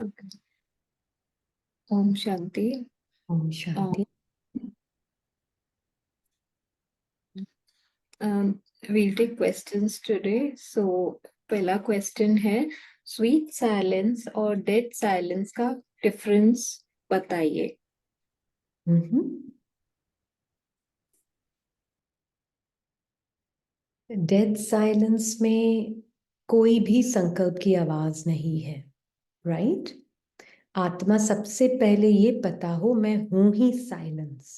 Okay. Om Shanti. Om Shanti. We'll take questions today. So, पहला question है, sweet silence और dead silence का difference बताइए। Dead silence में कोई भी संकल्प की आवाज नहीं है, राइट? आत्मा सबसे पहले ये पता हो मैं हूं ही साइलेंस,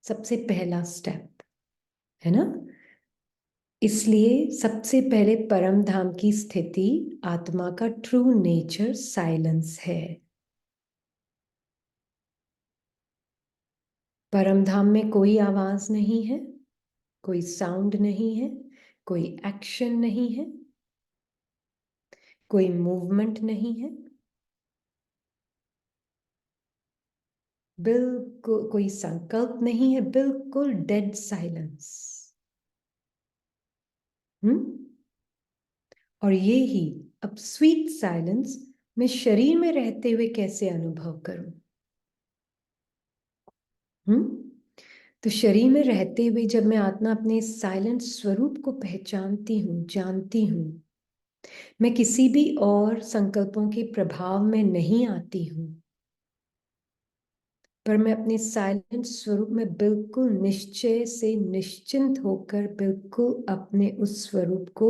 सबसे पहला स्टेप है ना। इसलिए सबसे पहले परम धाम की स्थिति, आत्मा का ट्रू नेचर साइलेंस है। परम धाम में कोई आवाज नहीं है, कोई साउंड नहीं है, कोई एक्शन नहीं है, कोई मूवमेंट नहीं है, बिल्कुल कोई संकल्प नहीं है, बिल्कुल डेड साइलेंस। और ये ही अब स्वीट साइलेंस मैं शरीर में रहते हुए कैसे अनुभव करूं? तो शरीर में रहते हुए जब मैं आत्मा अपने साइलेंट स्वरूप को पहचानती हूं, जानती हूं, मैं किसी भी और संकल्पों के प्रभाव में नहीं आती हूं, पर मैं अपने साइलेंट स्वरूप में बिल्कुल निश्चय से निश्चिंत होकर बिल्कुल अपने उस स्वरूप को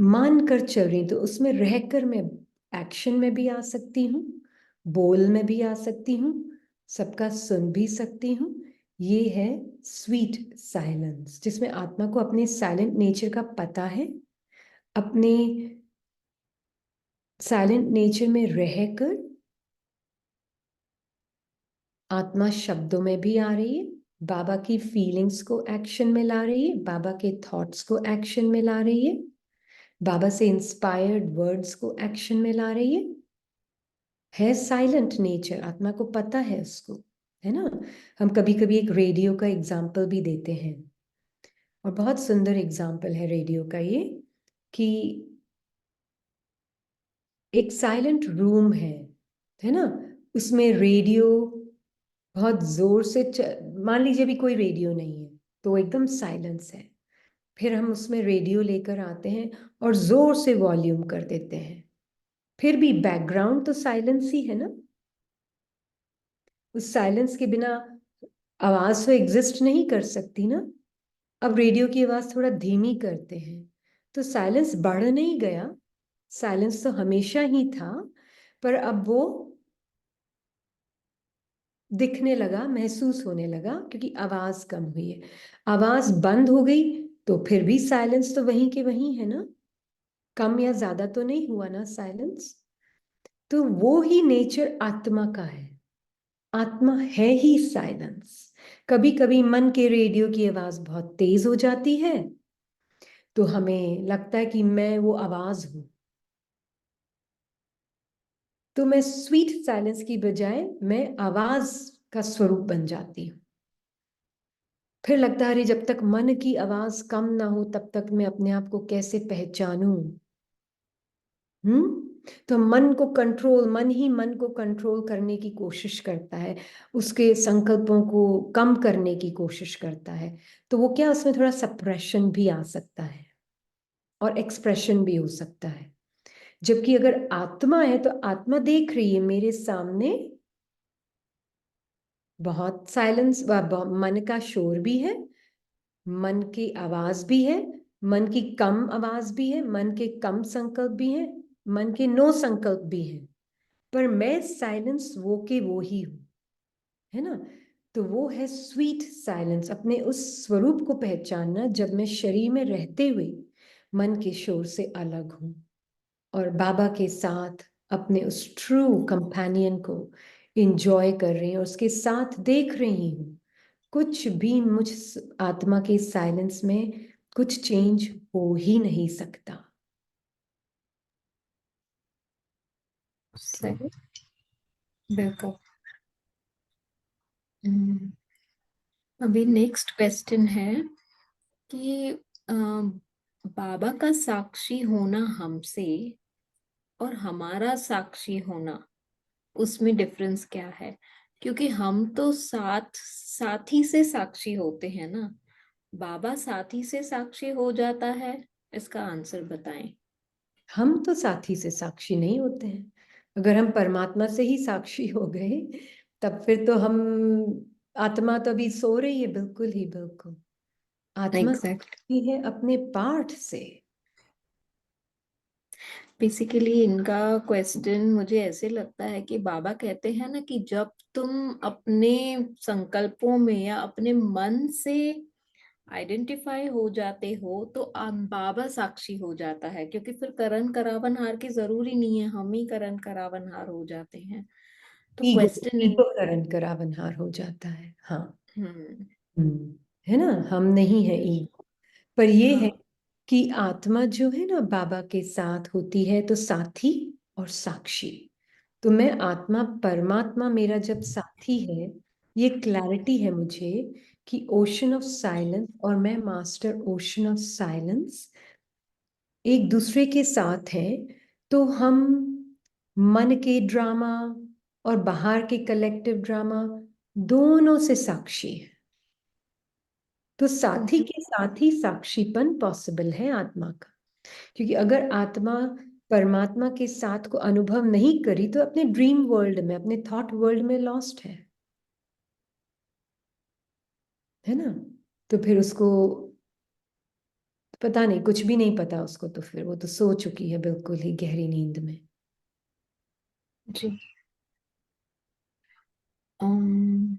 मान कर चल रही, तो उसमें रहकर मैं एक्शन में भी आ सकती हूँ, बोल में भी आ सकती हूँ, सबका सुन भी सकती हूँ। ये है स्वीट साइलेंस, जिसमें आत्मा को अपने साइलेंट नेचर का पता है। अपने साइलेंट नेचर में रहकर आत्मा शब्दों में भी आ रही है, बाबा की फीलिंग्स को एक्शन में ला रही है, बाबा के थॉट्स को एक्शन में ला रही है, बाबा से इंस्पायर्ड वर्ड्स को एक्शन में ला रही है साइलेंट नेचर। आत्मा को पता है उसको, है ना। हम कभी कभी एक रेडियो का एग्जाम्पल भी देते हैं, और बहुत सुंदर एग्जाम्पल है रेडियो का ये, कि एक साइलेंट रूम है ना, उसमें रेडियो बहुत जोर से मान लीजिए भी कोई रेडियो नहीं है तो एकदम साइलेंस है, फिर हम उसमें रेडियो लेकर आते हैं और जोर से वॉल्यूम कर देते हैं, फिर भी बैकग्राउंड तो साइलेंस ही है ना। उस साइलेंस के बिना आवाज तो एग्जिस्ट नहीं कर सकती ना। अब रेडियो की आवाज थोड़ा धीमी करते हैं तो साइलेंस बढ़ नहीं गया, साइलेंस तो हमेशा ही था, पर अब वो दिखने लगा, महसूस होने लगा, क्योंकि आवाज कम हुई है। आवाज बंद हो गई तो फिर भी साइलेंस तो वहीं के वहीं है ना, कम या ज्यादा तो नहीं हुआ ना साइलेंस। तो वो ही नेचर आत्मा का है, आत्मा है ही साइलेंस। कभी कभी मन के रेडियो की आवाज बहुत तेज हो जाती है तो हमें लगता है कि मैं वो आवाज हूं, तो मैं स्वीट साइलेंस की बजाय मैं आवाज का स्वरूप बन जाती हूँ। फिर लगता है अरे जब तक मन की आवाज कम ना हो तब तक मैं अपने आप को कैसे पहचानूं। तो मन ही मन को कंट्रोल करने की कोशिश करता है, उसके संकल्पों को कम करने की कोशिश करता है, तो वो क्या, उसमें थोड़ा सप्रेशन भी आ सकता है और एक्सप्रेशन भी हो सकता है। जबकि अगर आत्मा है तो आत्मा देख रही है मेरे सामने बहुत साइलेंस, मन का शोर भी है, मन की आवाज भी है, मन की कम आवाज भी है, मन के कम संकल्प भी है, मन के नो संकल्प भी है, पर मैं साइलेंस वो के वो ही हूं, है ना। तो वो है स्वीट साइलेंस, अपने उस स्वरूप को पहचानना जब मैं शरीर में रहते हुए मन के शोर से अलग हूं और बाबा के साथ अपने उस ट्रू कंपेनियन को इंजॉय कर रही हूँ, उसके साथ देख रही हूँ कुछ भी मुझ आत्मा के साइलेंस में कुछ चेंज हो ही नहीं सकता। सही, बिल्कुल। अभी नेक्स्ट क्वेश्चन है कि बाबा का साक्षी होना हमसे और हमारा साक्षी होना, उसमें डिफरेंस क्या है? क्योंकि हम तो साथी से साक्षी होते हैं ना। बाबा साथी से साक्षी हो जाता है, इसका आंसर बताएं। हम तो साथी से साक्षी नहीं होते हैं। अगर हम परमात्मा से ही साक्षी हो गए, तब फिर तो हम, आत्मा तो अभी सो रही है, बिल्कुल ही बिल्कुल। आत्मा एग्जैक्ट। साक्षी है अपने पाठ से। बेसिकली इनका क्वेश्चन मुझे ऐसे लगता है कि बाबा कहते हैं ना कि जब तुम अपने संकल्पों में या अपने मन से आइडेंटिफाई हो जाते हो तो बाबा साक्षी हो जाता है, क्योंकि फिर करण करावनहार की जरूरी नहीं है, हम ही करण करावनहार हो जाते हैं। तो ईगो क्वेश्चन इन। ईगो करण करावनहार हो जाता है, हाँ। हम्म। है ना, हम नहीं है ईगो। पर ये है हाँ। कि आत्मा जो है ना बाबा के साथ होती है तो साथी और साक्षी। तो मैं आत्मा, परमात्मा मेरा जब साथी है, ये क्लैरिटी है मुझे कि ओशन ऑफ साइलेंस और मैं मास्टर ओशन ऑफ साइलेंस एक दूसरे के साथ हैं। तो हम मन के ड्रामा और बाहर के कलेक्टिव ड्रामा दोनों से साक्षी हैं। तो साथी हम्म। के साथ ही साक्षीपन पॉसिबल है आत्मा का। क्योंकि अगर आत्मा परमात्मा के साथ को अनुभव नहीं करी तो अपने ड्रीम वर्ल्ड में, अपने थॉट वर्ल्ड में लॉस्ट है ना। तो फिर उसको पता नहीं, कुछ भी नहीं पता उसको, तो फिर वो तो सो चुकी है बिल्कुल ही गहरी नींद में। जी। um,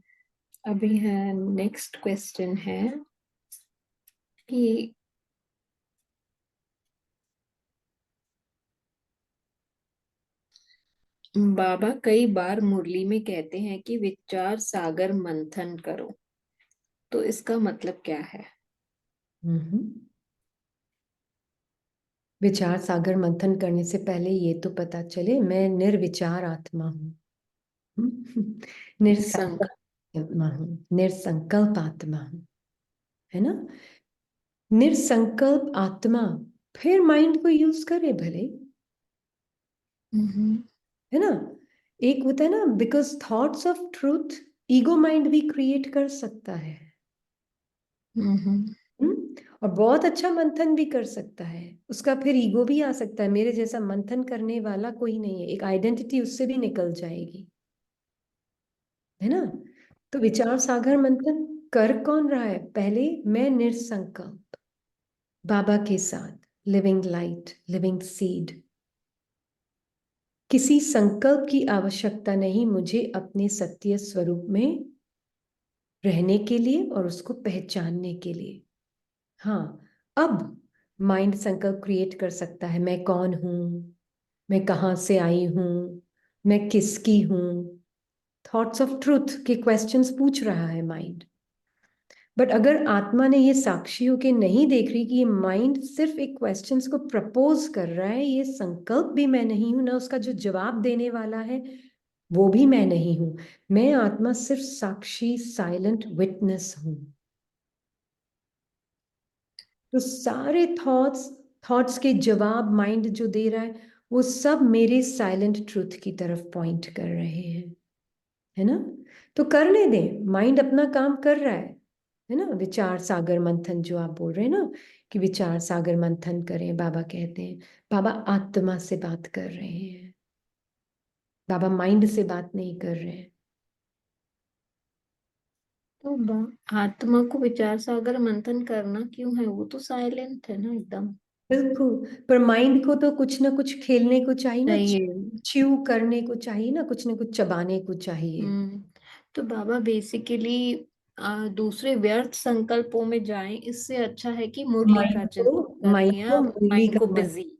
अभी है नेक्स्ट क्वेश्चन है कि बाबा कई बार मुरली में कहते हैं कि विचार सागर मंथन करो, तो इसका मतलब क्या है? हम्म। विचार सागर मंथन करने से पहले ये तो पता चले मैं निर्विचार आत्मा हूँ। संग। निरसंकल्प आत्मा हूँ, निरसंकल्प आत्मा हूँ, है ना। निरसंकल्प आत्मा फिर माइंड को यूज करे भले, हम्म। है ना। एक होता है ना, because thoughts of truth ego mind भी क्रिएट कर सकता है। हम्म। और बहुत अच्छा मंथन भी कर सकता है। उसका फिर ईगो भी आ सकता है, मेरे जैसा मंथन करने वाला कोई नहीं है, एक आइडेंटिटी उससे भी निकल जाएगी, है ना। तो विचार सागर मंथन कर कौन रहा है? पहले मैं निरसंकल्प बाबा के साथ, लिविंग लाइट, लिविंग सीड। किसी संकल्प की आवश्यकता नहीं मुझे अपने सत्य स्वरूप में रहने के लिए और उसको पहचानने के लिए। हाँ, अब माइंड संकल्प क्रिएट कर सकता है, मैं कौन हूं, मैं कहाँ से आई हूं, मैं किसकी हूं। थॉट्स ऑफ ट्रूथ के क्वेश्चंस पूछ रहा है माइंड। बट अगर आत्मा ने ये साक्षी होके नहीं देख रही कि ये माइंड सिर्फ एक क्वेश्चंस को प्रपोज कर रहा है, ये संकल्प भी मैं नहीं हूं ना, उसका जो जवाब देने वाला है वो भी मैं नहीं हूं, मैं आत्मा सिर्फ साक्षी साइलेंट विटनेस हूं। तो सारे थॉट्स के जवाब माइंड जो दे रहा है वो सब मेरे साइलेंट ट्रूथ की तरफ पॉइंट कर रहे हैं, है ना। तो करने दें, माइंड अपना काम कर रहा है ना। विचार सागर मंथन जो आप बोल रहे हैं ना, कि विचार सागर मंथन करें, बाबा कहते हैं, बाबा आत्मा से बात कर रहे हैं, बाबा माइंड से बात नहीं कर रहे हैं। तो आत्मा को विचार सागर मंथन करना क्यों है? वो तो साइलेंट है ना एकदम। बिल्कुल, पर माइंड को तो कुछ ना कुछ खेलने को चाहिए ना, चाहिए। च्यू करने को चाहिए ना, कुछ ना कुछ चबाने को चाहिए। हम्म। तो बाबा बेसिकली दूसरे व्यर्थ संकल्पों में जाएं, इससे अच्छा है कि मुरली का चिंतन करें या मुरली माइंड का को मन, बिजी।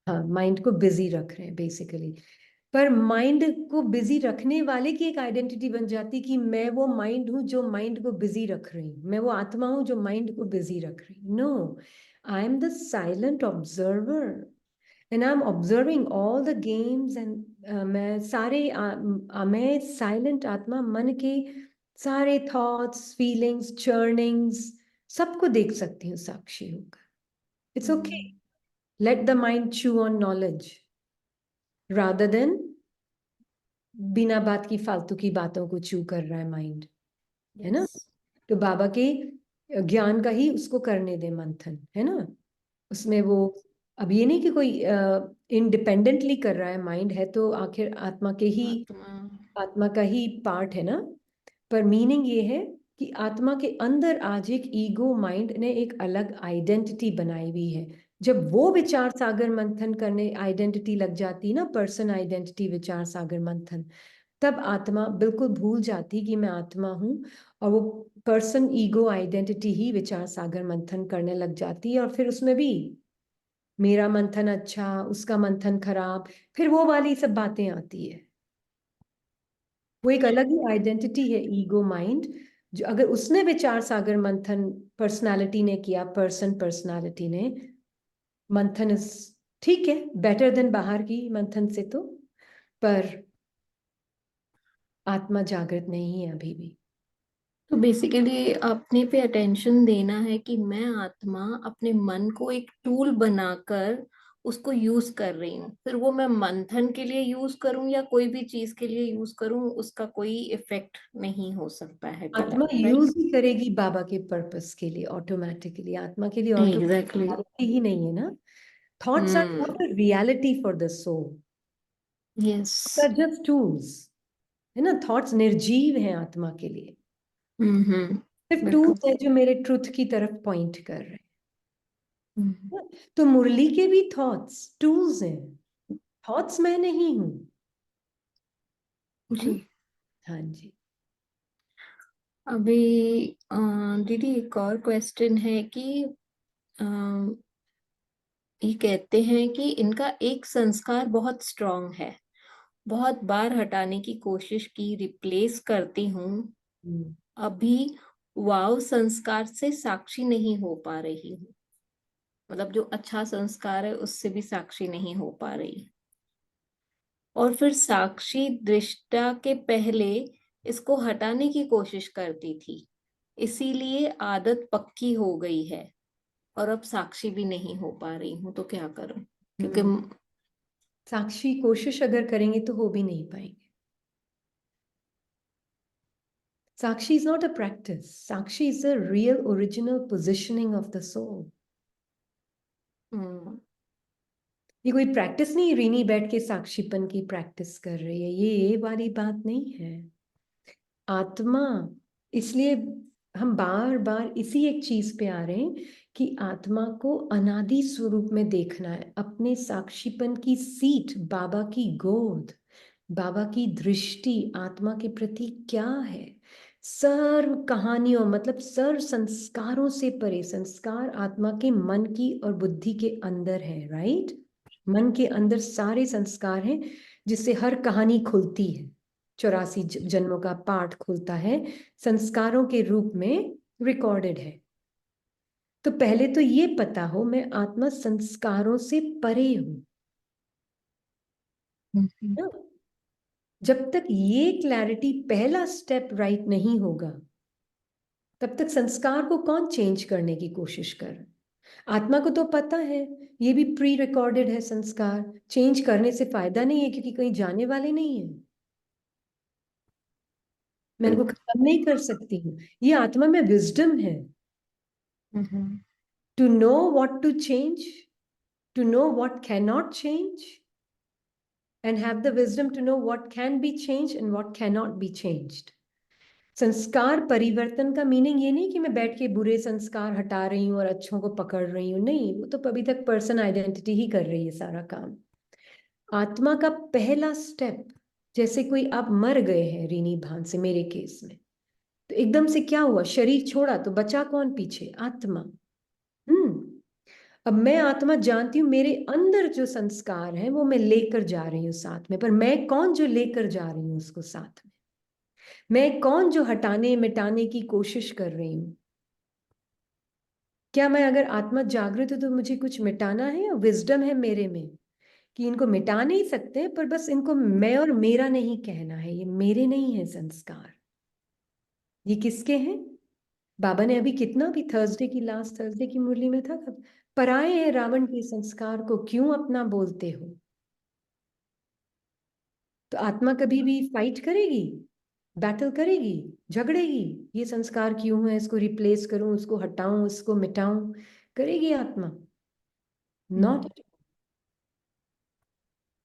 हाँ, माइंड को बिजी रख रहे हैं बेसिकली। पर माइंड को बिजी रखने वाले की एक आइडेंटिटी बन जाती कि मैं वो माइंड हूं जो माइंड को बिजी रख रही हूँ, मैं वो आत्मा हूं जो माइंड को बिजी रख रही हूँ। No, I am the silent observer and I am observing all the games and मैं सारे मैं साइलेंट आत्मा मन के सारे थॉट्स, फीलिंग्स, चर्निंग्स सबको देख सकती हूँ साक्षी होकर। It's okay, hmm. Let the mind chew on knowledge, rather than बिना बात की फालतू की बातों को चू कर रहा है माइंड, है ना। यस। तो बाबा के ज्ञान का ही उसको करने दे मंथन, है ना। उसमें वो अब ये नहीं कि कोई इंडिपेंडेंटली कर रहा है, माइंड है तो आखिर आत्मा। आत्मा का ही पार्ट है ना। पर मीनिंग ये है कि आत्मा के अंदर आज एक ईगो माइंड ने एक अलग आइडेंटिटी बनाई हुई है। जब वो विचार सागर मंथन करने आइडेंटिटी लग जाती ना, पर्सन आइडेंटिटी विचार सागर मंथन, तब आत्मा बिल्कुल भूल जाती कि मैं आत्मा हूं, और वो पर्सन ईगो आइडेंटिटी ही विचार सागर मंथन करने लग जाती है। और फिर उसमें भी मेरा मंथन अच्छा, उसका मंथन खराब, फिर वो वाली सब बातें आती है। वो एक अलग ही आइडेंटिटी है ईगो माइंड, जो अगर उसने विचार सागर मंथन पर्सनालिटी ने किया, पर्सनालिटी ने मंथन इज ठीक है, बेटर देन बाहर की मंथन से तो, पर आत्मा जागृत नहीं है अभी भी। तो बेसिकली अपने पे अटेंशन देना है कि मैं आत्मा अपने मन को एक टूल बनाकर उसको यूज कर रही हूँ, फिर वो मैं मंथन के लिए यूज करूं या कोई भी चीज के लिए यूज करूं, उसका कोई इफेक्ट नहीं हो सकता है आत्मा गलत, यूज राइट? ही करेगी बाबा के पर्पस के लिए ऑटोमेटिकली, आत्मा के लिए एग्जैक्टली। ऑटोमेटिकली ही नहीं है ना। Thoughts are hmm. Not a reality for the soul, yes. Are just tools, है ना। थॉट्स निर्जीव हैं आत्मा के लिए, हम्म। सिर्फ बिल्कुल। टूल्स हैं जो मेरे ट्रुथ की तरफ पॉइंट कर रहे हम्म। हैं। तो मुरली के भी थॉट्स टूल्स हैं, थॉट्स मैं नहीं हूं। जी। हाँ जी। अभी दीदी एक और क्वेश्चन है कि अ, ये कहते हैं कि इनका एक संस्कार बहुत स्ट्रांग है, बहुत बार हटाने की कोशिश की, रिप्लेस करती हूँ, हम्म। अभी वाव संस्कार से साक्षी नहीं हो पा रही हूँ। मतलब जो अच्छा संस्कार है उससे भी साक्षी नहीं हो पा रही, और फिर साक्षी दृष्टा के पहले इसको हटाने की कोशिश करती थी, इसीलिए आदत पक्की हो गई है, और अब साक्षी भी नहीं हो पा रही हूँ, तो क्या करूं? क्योंकि हम्म। साक्षी कोशिश अगर करेंगे तो हो भी नहीं पाएंगे। Sakshi is not a practice, sakshi is a real original positioning of the soul. Hmm. ये कोई प्रैक्टिस नहीं, रीनी बैठ के साक्षीपन की प्रैक्टिस कर रही है, ये वाली बात नहीं है। आत्मा, इसलिए हम बार बार इसी एक चीज पे आ रहे हैं कि आत्मा को अनादि स्वरूप में देखना है, अपने साक्षीपन की सीट, बाबा की गोद, बाबा की दृष्टि आत्मा के प्रति क्या है। सर्व कहानियों मतलब सर्व संस्कारों से परे, संस्कार आत्मा के मन की और बुद्धि के अंदर है, राइट। मन के अंदर सारे संस्कार हैं, जिससे हर कहानी खुलती है, 84 जन्मों का पाठ खुलता है, संस्कारों के रूप में रिकॉर्डेड है। तो पहले तो ये पता हो मैं आत्मा संस्कारों से परे हूं हम्म। ना। जब तक ये क्लैरिटी पहला स्टेप राइट नहीं होगा, तब तक संस्कार को कौन चेंज करने की कोशिश कर। आत्मा को तो पता है ये भी प्री रिकॉर्डेड है, संस्कार चेंज करने से फायदा नहीं है क्योंकि कहीं जाने वाले नहीं है, मैं इनको बिल्कुल। खत्म नहीं कर सकती हूँ। ये आत्मा में विजडम है, hmm. To know what to change, to know what can not change, and have the wisdom to know what can be change and what can not be changed. संस्कार परिवर्तन का मीनिंग ये नहीं कि मैं बैठ के बुरे संस्कार हटा रही हूँ और अच्छों को पकड़ रही हूँ, नहीं, वो तो अभी तक पर्सन आइडेंटिटी ही कर रही है सारा काम। आत्मा का पहला स्टेप, जैसे कोई आप मर गए हैं रीनी भान से मेरे केस में, तो एकदम से क्या हुआ, शरीर छोड़ा तो बचा कौन पीछे, आत्मा। अब मैं आत्मा जानती हूँ मेरे अंदर जो संस्कार है वो मैं लेकर जा रही हूँ साथ में, पर मैं कौन जो लेकर जा रही हूँ उसको साथ में, मैं कौन जो हटाने मिटाने की कोशिश कर रही हूँ। क्या मैं अगर आत्मा जागृत हूं तो मुझे कुछ मिटाना है, या विजडम है मेरे में कि इनको मिटा नहीं सकते, पर बस इनको मैं और मेरा नहीं कहना है, ये मेरे नहीं है संस्कार, ये किसके हैं। बाबा ने अभी कितना भी थर्सडे की लास्ट थर्सडे की मुरली में था, पराए हैं रावण के संस्कार को क्यों अपना बोलते हो। तो आत्मा कभी भी फाइट करेगी, बैटल करेगी, झगड़ेगी, ये संस्कार क्यों है, इसको रिप्लेस करूं, उसको हटाऊं, इसको मिटाऊं? करेगी आत्मा? नॉट।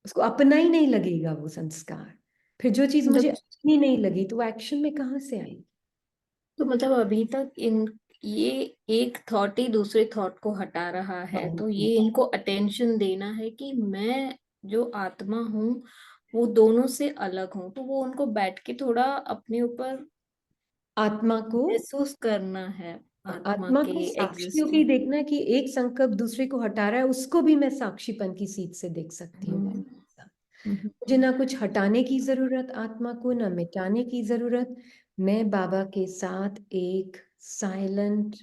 उसको अपना ही नहीं लगेगा वो संस्कार। फिर जो चीज मुझे मतलब अपनी नहीं लगी तो वो एक्शन में कहाँ से आई? तो मतलब अभी तक इन ये एक थॉट ही दूसरे थॉट को हटा रहा है, तो हाँ। ये इनको अटेंशन देना है कि मैं जो आत्मा हूँ वो दोनों से अलग हूँ, तो वो उनको बैठ के थोड़ा अपने ऊपर आत्मा को, महसूस करना है आत्मा आत्मा के को साक्षी होके ही एग्जिस्टेंस। देखना है कि एक संकल्प दूसरे को हटा रहा है, उसको भी मैं साक्षीपन की सीट से देख सकती हूँ। मुझे ना कुछ हटाने की जरूरत आत्मा को, ना मिटाने की जरूरत। मैं बाबा के साथ एक साइलेंट,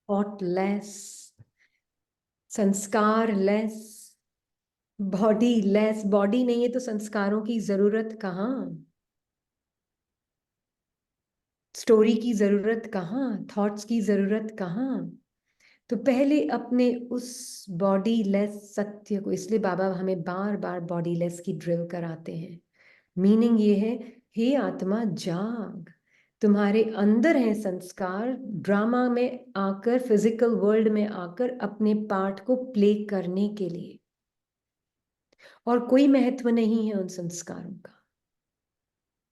थॉटलेस, संस्कार लेस, बॉडी लेस। बॉडी नहीं है तो संस्कारों की जरूरत कहाँ, स्टोरी की जरूरत कहाँ, थॉट्स की जरूरत कहाँ? तो पहले अपने उस बॉडी लेस सत्य को, इसलिए बाबा हमें बार बार बॉडी लेस की ड्रिल कराते हैं। मीनिंग ये है, हे आत्मा जाग, तुम्हारे अंदर है संस्कार, ड्रामा में आकर, फिजिकल वर्ल्ड में आकर अपने पार्ट को प्ले करने के लिए, और कोई महत्व नहीं है उन संस्कारों का।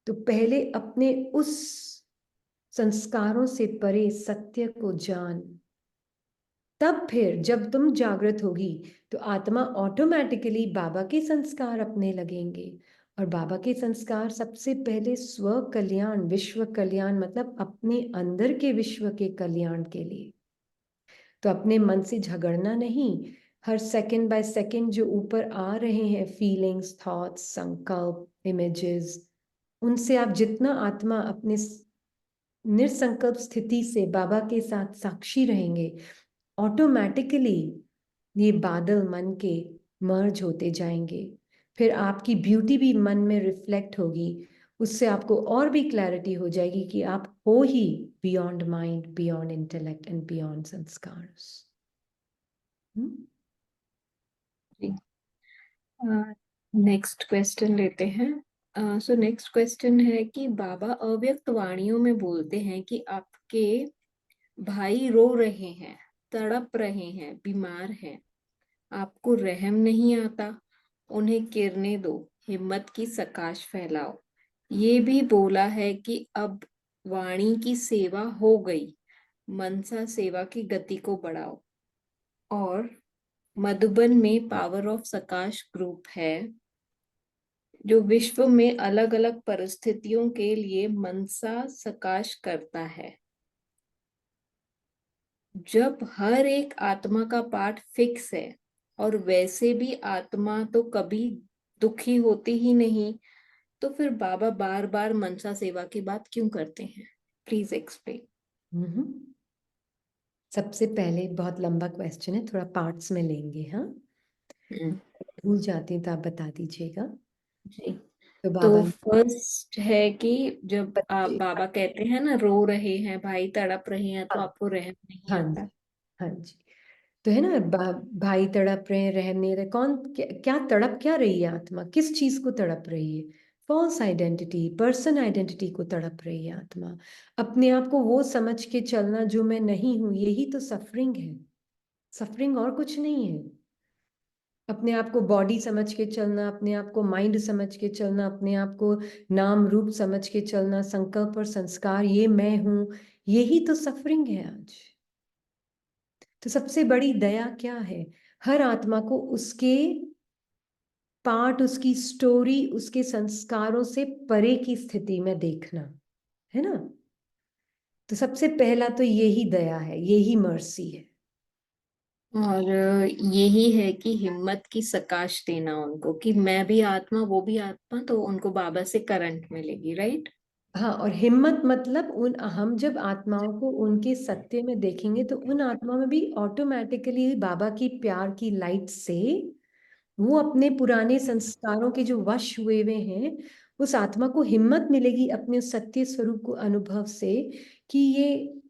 तो पहले अपने उस संस्कारों से परे सत्य को जान, तब फिर जब तुम जागृत होगी तो आत्मा ऑटोमेटिकली बाबा के संस्कार अपने लगेंगे। और बाबा के संस्कार सबसे पहले स्व कल्याण, विश्व कल्याण, मतलब अपने अंदर के विश्व के कल्याण के लिए। तो अपने मन से झगड़ना नहीं। हर सेकंड बाय सेकंड जो ऊपर आ रहे हैं फीलिंग्स, थॉट्स, संकल्प, इमेजेस, उनसे आप जितना आत्मा अपने निरसंकल्प स्थिति से बाबा के साथ साक्षी रहेंगे, ऑटोमेटिकली ये बादल मन के मर्ज होते जाएंगे। फिर आपकी ब्यूटी भी मन में रिफ्लेक्ट होगी। उससे आपको और भी क्लैरिटी हो जाएगी कि आप हो ही beyond mind, beyond intellect and beyond sanskar. Next question लेते हैं। सो नेक्स्ट क्वेश्चन है कि बाबा अव्यक्त वाणियों में बोलते हैं कि आपके भाई रो रहे हैं, तड़प रहे हैं, बीमार हैं, आपको रहम नहीं आता, उन्हें गिरने दो, हिम्मत की सकाश फैलाओ। ये भी बोला है कि अब वाणी की सेवा हो गई, मनसा सेवा की गति को बढ़ाओ। और मधुबन में पावर ऑफ सकाश ग्रुप है जो विश्व में अलग अलग परिस्थितियों के लिए मनसा सकाश करता है। जब हर एक आत्मा का पार्ट फिक्स है, और वैसे भी आत्मा तो कभी दुखी होती ही नहीं, तो फिर बाबा बार बार मनसा सेवा की बात क्यों करते हैं? Please explain. हम्म। सबसे पहले, बहुत लंबा क्वेश्चन है, थोड़ा पार्ट्स में लेंगे। हाँ, भूल जाती हूँ तो आप बता दीजिएगा। जी। तो तो बाबा, फर्स्ट है कि जब आप बच्चे, बाबा कहते हैं ना रो रहे हैं भाई, तड़प रहे हैं, तो हाँ, आपको रहम नहीं हाँ आता। जी, हाँ जी। तो है ना, भाई तड़प रहे हैं, रहम नहीं रहे, कौन क्या तड़प क्या रही है आत्मा, किस चीज को तड़प रही है? फॉल्स आइडेंटिटी, पर्सन आइडेंटिटी को तड़प रही है आत्मा। अपने आप को वो समझ के चलना जो मैं नहीं हूं, यही तो सफरिंग है। सफरिंग और कुछ नहीं है। अपने आप को बॉडी समझ के चलना, अपने आप को माइंड समझ के चलना, अपने आप को नाम रूप समझ के चलना, संकल्प और संस्कार, ये मैं हूं, यही तो सफरिंग है आज। तो सबसे बड़ी दया क्या है? हर आत्मा को उसके पार्ट, उसकी स्टोरी, उसके संस्कारों से परे की स्थिति में देखना, है ना? तो सबसे पहला तो यही दया है, यही मर्सी है। और यही है कि हिम्मत की सकाश देना उनको कि मैं भी आत्मा वो भी आत्मा, तो उनको बाबा से करंट मिलेगी, राइट? हाँ, और हिम्मत मतलब उन, हम जब आत्माओं को उनके सत्य में देखेंगे तो उन आत्माओं में भी ऑटोमेटिकली बाबा की प्यार की लाइट से वो अपने पुराने संस्कारों के जो वश हुए हुए हैं, उस आत्मा को हिम्मत मिलेगी अपने उस सत्य स्वरूप को अनुभव से, कि ये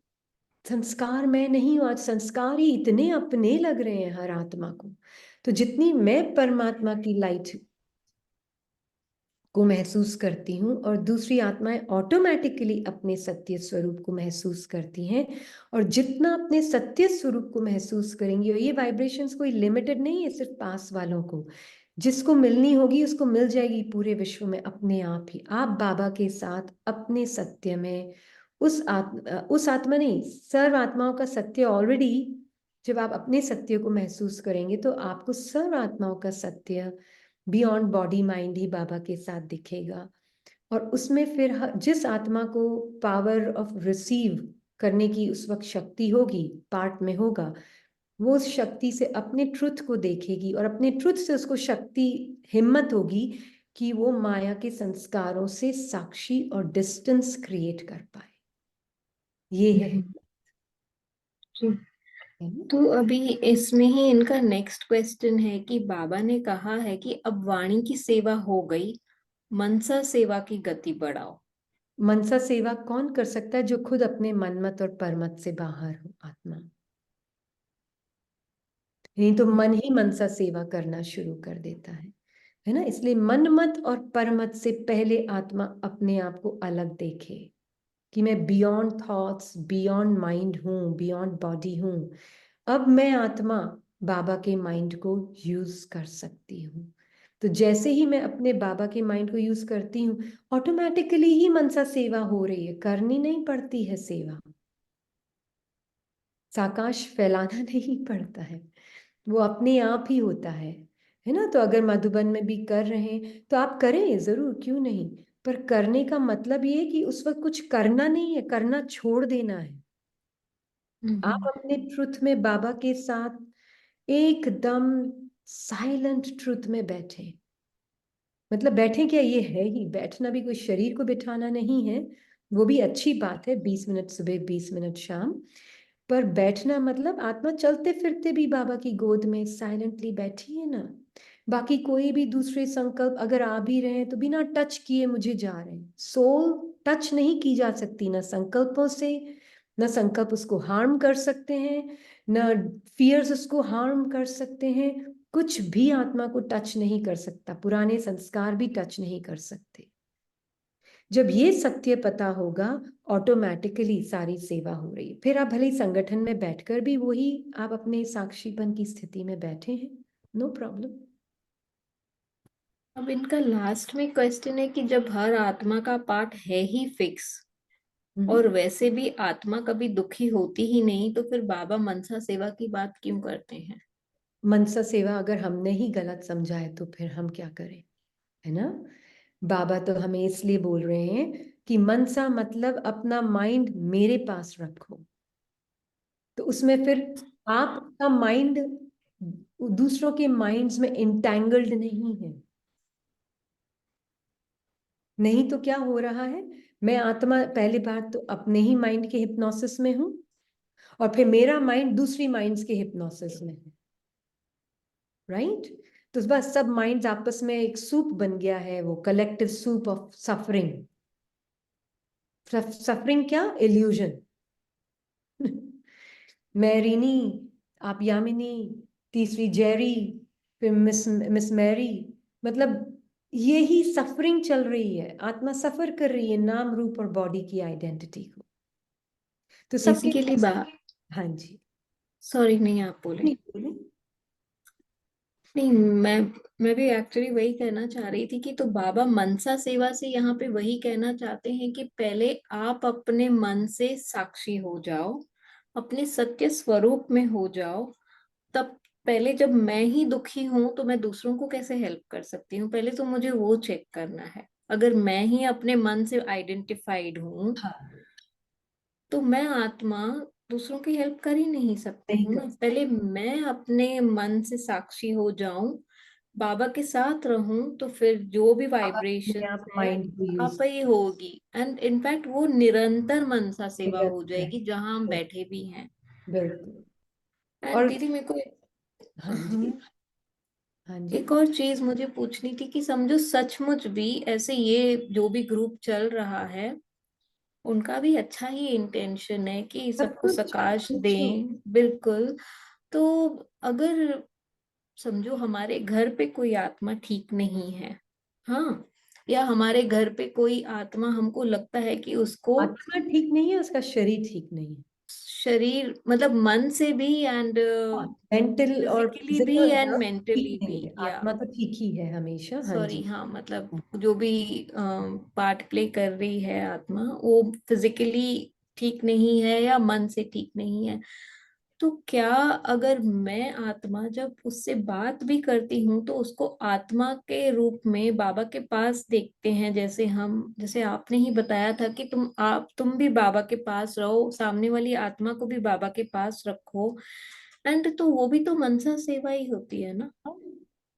संस्कार मैं नहीं हूं, आज संस्कार ही इतने अपने लग रहे हैं हर आत्मा को। तो जितनी मैं परमात्मा की लाइट को महसूस करती हूँ और दूसरी आत्माएं ऑटोमेटिकली अपने सत्य स्वरूप को महसूस करती हैं। और जितना अपने सत्य स्वरूप को महसूस करेंगी, और ये वाइब्रेशंस कोई लिमिटेड नहीं है सिर्फ पास वालों को, जिसको मिलनी होगी उसको मिल जाएगी पूरे विश्व में अपने आप ही। आप बाबा के साथ अपने सत्य में उस आत्मा नहीं, सर्व आत्माओं का सत्य ऑलरेडी, जब आप अपने सत्य को महसूस करेंगे तो आपको सर्व आत्माओं का सत्य बियॉन्ड बॉडी माइंड ही बाबा के साथ दिखेगा। और उसमें फिर जिस आत्मा को पावर ऑफ रिसीव करने की उस वक्त शक्ति होगी, पार्ट में होगा, वो उस शक्ति से अपने ट्रुथ को देखेगी और अपने ट्रुथ से उसको शक्ति, हिम्मत होगी कि वो माया के संस्कारों से साक्षी और डिस्टेंस क्रिएट कर पाए। ये है जी। ना? तो अभी इसमें ही इनका नेक्स्ट क्वेश्चन है कि बाबा ने कहा है कि अब वाणी की सेवा हो गई, मनसा सेवा की गति बढ़ाओ। मनसा सेवा कौन कर सकता है? जो खुद अपने मनमत और परमत से बाहर हो आत्मा। नहीं तो मन ही मनसा सेवा करना शुरू कर देता है ना। इसलिए मनमत और परमत से पहले आत्मा अपने आप को अलग देखे कि मैं बियॉन्ड थॉट्स, बियॉन्ड माइंड हूँ, बियॉन्ड बॉडी हूँ। अब मैं आत्मा बाबा के माइंड को यूज कर सकती हूँ। तो जैसे ही मैं अपने बाबा के माइंड को यूज करती हूँ, ऑटोमेटिकली ही मनसा सेवा हो रही है, करनी नहीं पड़ती है सेवा। साकाश फैलाना नहीं पड़ता है, वो अपने आप ही होता है ना। तो अगर मधुबन में भी कर रहे हैं तो आप करें जरूर, क्यों नहीं। पर करने का मतलब ये है कि उस वक्त कुछ करना नहीं है, करना छोड़ देना है। आप अपने ट्रुथ में बाबा के साथ एकदम साइलेंट ट्रुथ में बैठे। मतलब बैठे क्या, ये है ही बैठना, भी कोई शरीर को बिठाना नहीं है। वो भी अच्छी बात है, 20 मिनट सुबह 20 मिनट शाम। पर बैठना मतलब आत्मा चलते फिरते भी बाबा की गोद में साइलेंटली बैठी है ना। बाकी कोई भी दूसरे संकल्प अगर आ भी रहे हैं तो बिना टच किए मुझे जा रहे हैं। सोल टच नहीं की जा सकती ना संकल्पों से, ना संकल्प उसको हार्म कर सकते हैं, ना फियर्स उसको हार्म कर सकते हैं। कुछ भी आत्मा को टच नहीं कर सकता, पुराने संस्कार भी टच नहीं कर सकते। जब ये सत्य पता होगा, ऑटोमेटिकली सारी सेवा हो रही है। फिर आप भले ही संगठन में बैठकर भी वही आप अपने साक्षीपन की स्थिति में बैठे हैं, नो प्रॉब्लम। अब इनका लास्ट में क्वेश्चन है कि जब हर आत्मा का पार्ट है ही फिक्स और वैसे भी आत्मा कभी दुखी होती ही नहीं, तो फिर बाबा मनसा सेवा की बात क्यों करते हैं? मनसा सेवा अगर हमने ही गलत समझा है तो फिर हम क्या करें, है ना। बाबा तो हमें इसलिए बोल रहे हैं कि मनसा मतलब अपना माइंड मेरे पास रखो। तो उसमें फिर आपका माइंड दूसरों के माइंड्स में इंटैंगल्ड नहीं है। नहीं तो क्या हो रहा है, मैं आत्मा पहली बात तो अपने ही माइंड के हिप्नोसिस में हूं, और फिर मेरा माइंड दूसरी माइंड्स के हिप्नोसिस में है, राइट। तो बस सब माइंड्स आपस में एक सूप बन गया है, वो collective soup of suffering. Suffering क्या, इल्यूजन। मैं रीनी, आप यामिनी, तीसरी जेरी, फिर मिस मिस मैरी। मतलब ये ही सफरिंग चल रही है, आत्मा सफर कर रही है नाम रूप और बॉडी की आइडेंटिटी को। तो सबके बेसिकली बा हाँ जी। सॉरी, नहीं आप बोले। नहीं बोले। नहीं, मैं भी एक्चुअली वही कहना चाह रही थी कि तो बाबा मनसा सेवा से यहाँ पे वही कहना चाहते हैं कि पहले आप अपने मन से साक्षी हो जाओ, अपने सत्य स्वरूप में हो जाओ। तब पहले जब मैं ही दुखी हूं तो मैं दूसरों को कैसे हेल्प कर सकती हूँ, पहले तो मुझे वो चेक करना है। अगर मैं ही अपने मन से आइडेंटिफाइड हूँ हाँ, तो मैं आत्मा दूसरों की हेल्प कर ही नहीं सकती नहीं हूँ ना। कर पहले मैं अपने मन से साक्षी हो जाऊं, बाबा के साथ रहूं, तो फिर जो भी आप अपने वाइब्रेशन आप है माइंड को यूज आप ही होगी। एंड इनफैक्ट वो निरंतर मनसा सेवा हो करते जाएगी जहां हम हैं। बैठे भी हैं। बिल्कुल। एंड और दीदी मेरे को हाँ जी, हाँ, हाँ जी। एक और चीज मुझे पूछनी थी कि समझो सचमुच भी ऐसे ये जो भी ग्रुप चल रहा है उनका भी अच्छा ही इंटेंशन है कि सब सबको कुछ सकाश कुछ दें, बिल्कुल। तो अगर समझो हमारे घर पे कोई आत्मा ठीक नहीं है, हाँ, या हमारे घर पे कोई आत्मा हमको लगता है कि उसको आत्मा ठीक नहीं है, उसका शरीर ठीक नहीं है। शरीर मतलब मन से भी एंड मेंटल और फिजिकली भी फिजिकल एंड हेल्थ मेंटली ठीक भी, नहीं है, या आत्मा तो ठीक ही है हमेशा। हाँ सॉरी, जी। हाँ मतलब जो भी पार्ट प्ले कर रही है आत्मा, वो फिजिकली ठीक नहीं है या मन से ठीक नहीं है। तो क्या अगर मैं आत्मा जब उससे बात भी करती हूँ तो उसको आत्मा के रूप में बाबा के पास देखते हैं, जैसे हम, जैसे आपने ही बताया था कि तुम भी बाबा के पास रहो, सामने वाली आत्मा को भी बाबा के पास रखो, एंड तो वो भी तो मनसा सेवा ही होती है ना।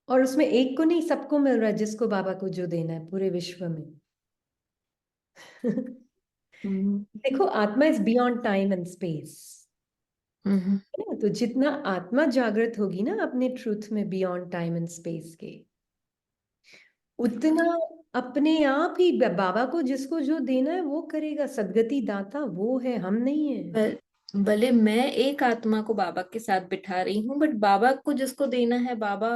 और उसमें एक को नहीं, सबको मिल रहा है, जिसको बाबा को जो देना है पूरे विश्व में। हम्म। देखो, atma is beyond time and space, hmm. है ना? तो जितना आत्मा जागृत होगी ना अपने ट्रूथ में, बियॉन्ड टाइम एंड स्पेस के, उतना अपने आप ही बाबा को जिसको जो देना है वो करेगा। सदगति दाता वो है, हम नहीं है। भले मैं एक आत्मा को बाबा के साथ बिठा रही हूँ, बट बाबा को जिसको देना है, बाबा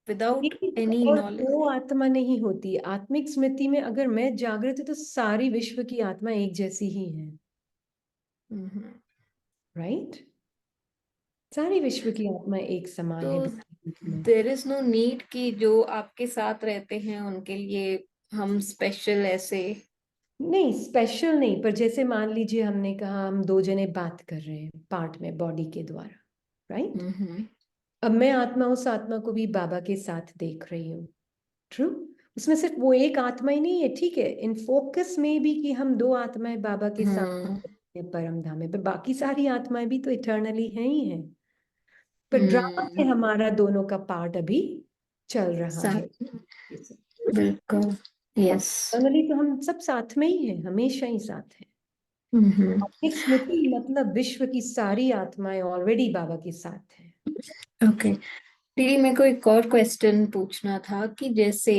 विदाउट एक एनी और नॉलेज। दो आत्मा नहीं होती। आत्मिक स्मृति में अगर मैं जागृत हूँ तो सारी विश्व की आत्मा एक जैसी ही है, राइट? सारी विश्व की आत्मा एक समान तो है विश्व में। देर इज नो नीड कि जो आपके साथ रहते हैं उनके लिए हम स्पेशल ऐसे। नहीं, स्पेशल नहीं, पर जैसे मान लीजिए हमने कहा हम दो जने बात कर रहे हैं पार्ट में बॉडी के द्वारा, राइट? हम्म। अब मैं आत्मा उस आत्मा को भी बाबा के साथ देख रही हूँ, ट्रू। उसमें सिर्फ वो एक आत्मा ही नहीं है, ठीक है, इन फोकस में भी कि हम दो आत्माएं बाबा के साथ हम्म। हैं परम धाम में, पर बाकी सारी आत्माएं भी तो इटर्नली हैं ही हैं। पर ड्रामा में हम्म। हमारा दोनों का पार्ट अभी चल रहा है। साथ में, बिल्कुल। यस। इटर्नली तो हम सब साथ में ही हैं, हमेशा ही साथ हैं। हम्म। एक स्मृति मतलब विश्व की सारी आत्माएं ऑलरेडी बाबा के साथ हैं। ओके दीदी, मेरे को एक और क्वेश्चन पूछना था कि जैसे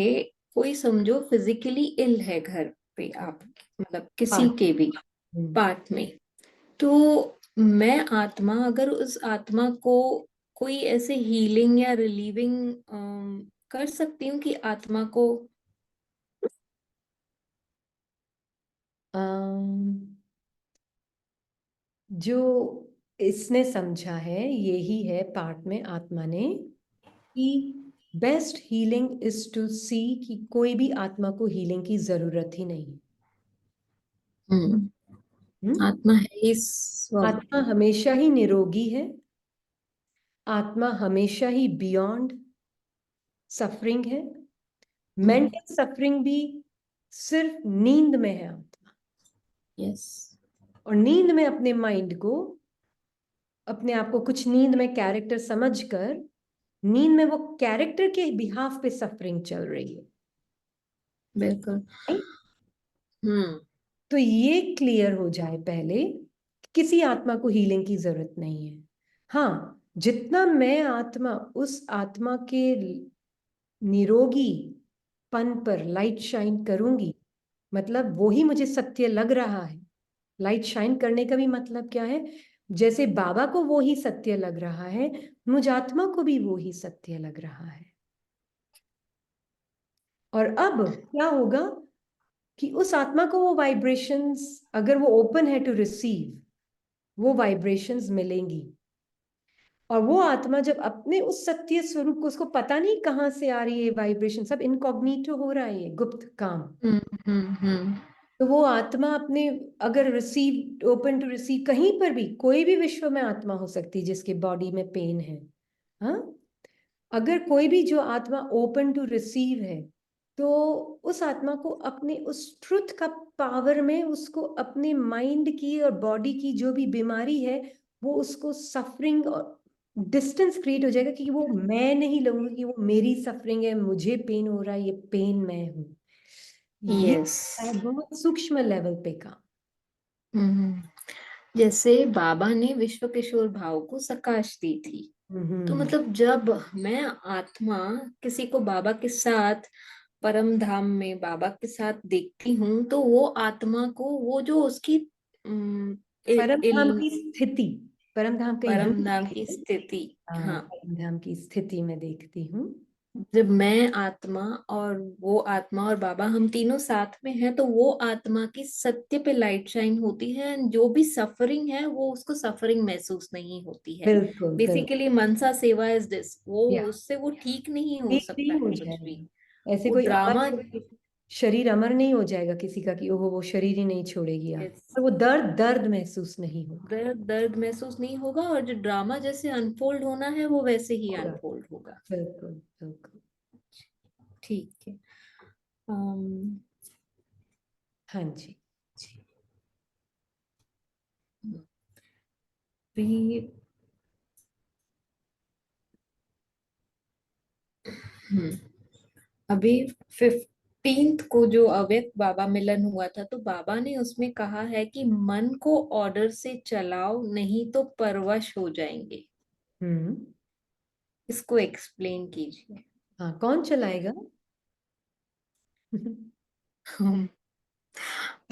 कोई समझो फिजिकली इल है घर पे, आप मतलब किसी पार्ट। के भी हम्म। पार्ट में, तो मैं आत्मा अगर उस आत्मा को कोई ऐसे हीलिंग या रिलीविंग कर सकती हूँ कि आत्मा को। अम्म, जो इसने समझा है यही है पार्ट में आत्मा ने, कि बेस्ट हीलिंग इज टू सी कि कोई भी आत्मा को हीलिंग की जरूरत ही नहीं। हम्म? आत्मा है ही आत्मा हमेशा ही निरोगी है। आत्मा हमेशा ही बियॉन्ड सफरिंग है। मेंटल सफरिंग भी सिर्फ नींद में है आत्मा। यस। और नींद में अपने माइंड को, अपने आप को कुछ नींद में कैरेक्टर समझकर, नींद में वो कैरेक्टर के बिहाफ पे सफरिंग चल रही है, बिल्कुल। right? हम्म। तो ये क्लियर हो जाए पहले, किसी आत्मा को हीलिंग की जरूरत नहीं है। हाँ, जितना मैं आत्मा उस आत्मा के निरोगी पन पर लाइट शाइन करूंगी, मतलब वो ही मुझे सत्य लग रहा है। लाइट शाइन करने का भी मतलब क्या है? जैसे बाबा को वो ही सत्य लग रहा है, मुझ आत्मा को भी वो ही सत्य लग रहा है। और अब क्या होगा कि उस आत्मा को वो वाइब्रेशंस, अगर वो ओपन है टू रिसीव, वो वाइब्रेशंस मिलेंगी। और वो आत्मा जब अपने उस सत्य स्वरूप को, उसको पता नहीं कहाँ से आ रही है वाइब्रेशन, सब इनकॉग्निटो हो रहा है, ये गुप्त काम। हम्म। हम्म। तो वो आत्मा अपने, अगर रिसीव, ओपन टू रिसीव, कहीं पर भी कोई भी विश्व में आत्मा हो सकती है जिसके बॉडी में पेन है, हाँ, अगर कोई भी जो आत्मा ओपन टू रिसीव है, तो उस आत्मा को अपने उस ट्रुथ का पावर में, उसको अपने माइंड की और बॉडी की जो भी बीमारी है, वो उसको सफरिंग और डिस्टेंस क्रिएट हो जाएगा कि वो मैं नहीं लगूंगी कि वो मेरी सफरिंग है, मुझे पेन हो रहा है, ये पेन मैं हूं। ये यस। है बहुत सूक्ष्म लेवल पे काम। हम्म। जैसे बाबा ने विश्व किशोर भाव को सकाश दी थी, तो हम्म। मतलब जब मैं आत्मा किसी को बाबा के साथ परम धाम में बाबा के साथ देखती हूँ, तो वो आत्मा को वो जो उसकी अम, परम धाम इल की स्थिति, परम धाम कहीं दूर परम धाम नहीं की है। स्थिति। हाँ, हाँ। परम धाम की स्थिति में देखती हूँ। जब मैं आत्मा और वो आत्मा और बाबा हम तीनों साथ में हैं, तो वो आत्मा की सत्य पे लाइट शाइन होती है, and जो भी सफरिंग है वो उसको सफरिंग महसूस नहीं होती है। बिल्कुल बिल्कुल। बेसिकली मनसा सेवा इज दिस, वो या उससे वो ठीक नहीं हो ठीक सकता नहीं हो है कुछ भी। जाएगा, ऐसे वो कोई ड्रामा। शरीर अमर नहीं हो जाएगा किसी का कि ओहो वो शरीर ही नहीं छोड़ेगी आप, यस। और वो दर्द दर्द महसूस नहीं होगा। दर्द दर्द महसूस नहीं होगा, और जो ड्रामा जैसे अनफोल्ड होना है वो वैसे ही होगा। अनफोल्ड होगा। बिल्कुल बिल्कुल। ठीक है। um, हाँ जी। भी हम्म, अभी 15th को जो अव्यक्त बाबा मिलन हुआ था, तो बाबा ने उसमें कहा है कि मन को ऑर्डर से चलाओ, नहीं तो परवश हो जाएंगे। हम्म। इसको एक्सप्लेन कीजिए। हाँ, कौन चलाएगा? हम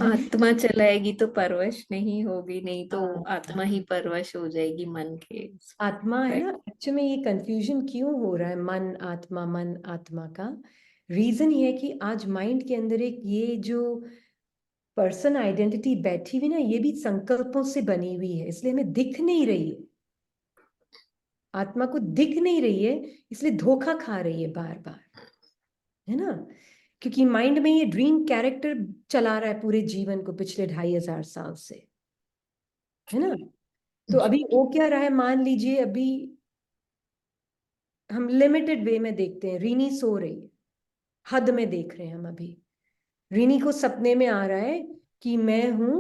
आत्मा चलाएगी तो परवश नहीं होगी, नहीं तो हाँ, आत्मा ही परवश हो जाएगी मन के। आत्मा है ना, राइट। एक्चुअली में ये कंफ्यूजन क्यों हो रहा है मन आत्मा का? रीजन ये है कि आज माइंड के अंदर एक ये जो पर्सन आइडेंटिटी बैठी हुई ना, ये भी संकल्पों से बनी हुई है, इसलिए हमें दिख नहीं रही है। आत्मा को दिख नहीं रही है, इसलिए धोखा खा रही है बार बार, है ना? क्योंकि माइंड में ये ड्रीम कैरेक्टर चला रहा है पूरे जीवन को, पिछले 2500 साल से, है ना? तो अभी वो क्या रहा है, मान लीजिए अभी हम लिमिटेड वे में देखते हैं, रीनी सो रही है, हद में देख रहे हैं हम अभी। रीनी को सपने में आ रहा है कि मैं हूं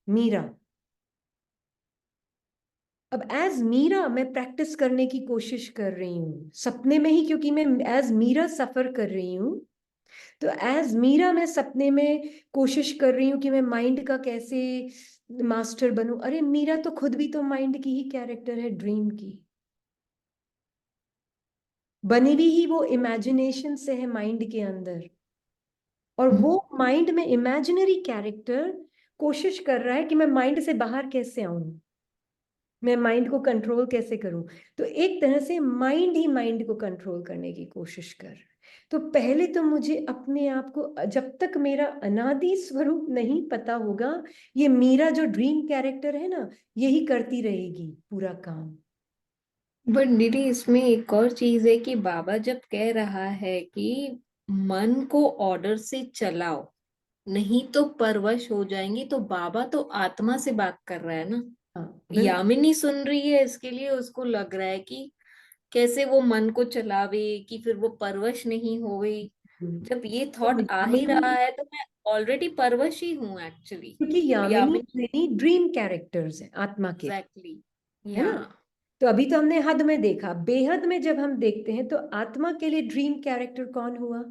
मीरा। अब एज मीरा मैं प्रैक्टिस करने की कोशिश कर रही हूँ सपने में ही, क्योंकि मैं एज मीरा सफर कर रही हूँ। तो एज मीरा मैं सपने में कोशिश कर रही हूँ कि मैं माइंड का कैसे मास्टर बनूं। अरे मीरा तो खुद भी तो माइंड की ही कैरेक्टर है, ड्रीम की बनी हुई ही, वो इमेजिनेशन से है माइंड के अंदर। और वो माइंड में इमेजिनरी कैरेक्टर कोशिश कर रहा है कि मैं माइंड से बाहर कैसे आऊं, मैं माइंड को कंट्रोल कैसे करूं। तो एक तरह से माइंड ही माइंड को कंट्रोल करने की कोशिश कर रहा है। तो पहले तो मुझे अपने आप को, जब तक मेरा अनादि स्वरूप नहीं पता होगा, ये मेरा जो ड्रीम कैरेक्टर है ना, यही करती रहेगी पूरा काम। बट दीदी, इसमें एक और चीज है कि बाबा जब कह रहा है कि मन को ऑर्डर से चलाओ, नहीं तो परवश हो जाएंगी, तो बाबा तो आत्मा से बात कर रहा है ना। हाँ बिल्कुल। यामिनी सुन रही है, इसके लिए उसको लग रहा है कि कैसे वो मन को चलावे कि फिर वो परवश नहीं हो गई। जब ये तो थॉट आ ही रहा यामिनी, है तो मैं ऑलरेडी परवश ही हूँ एक्चुअली। क्योंकि यामिनी यामिनी। यानी ड्रीम कैरेक्टर्स है आत्मा के, एग्जैक्टली। है या ना? तो अभी तो हमने हद में देखा, बेहद में जब हम देखते हैं तो आत्मा के लिए ड्रीम कैरेक्टर कौन हुआ?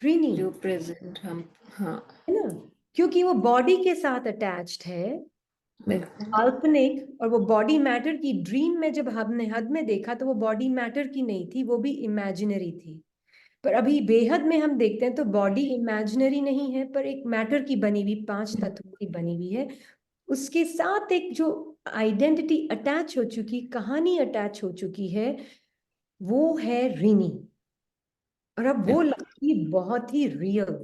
रीनी, जो प्रेजेंट हम। हाँ। है ना? क्योंकि वो बॉडी के साथ अटैच्ड है, बिल्कुल। काल्पनिक। और वो बॉडी मैटर की, ड्रीम में जब हमने हद में देखा तो वो बॉडी मैटर की नहीं थी, वो भी इमेजिनरी थी। पर अभी बेहद में हम देखते हैं तो बॉडी इमेजिनरी नहीं है, पर एक मैटर की बनी हुई, 5 तत्वों की बनी हुई है। उसके साथ एक जो आइडेंटिटी अटैच हो चुकी, कहानी अटैच हो चुकी है, वो है रीनी। और अब वो बिल्कुल। लगती है बहुत ही रियल,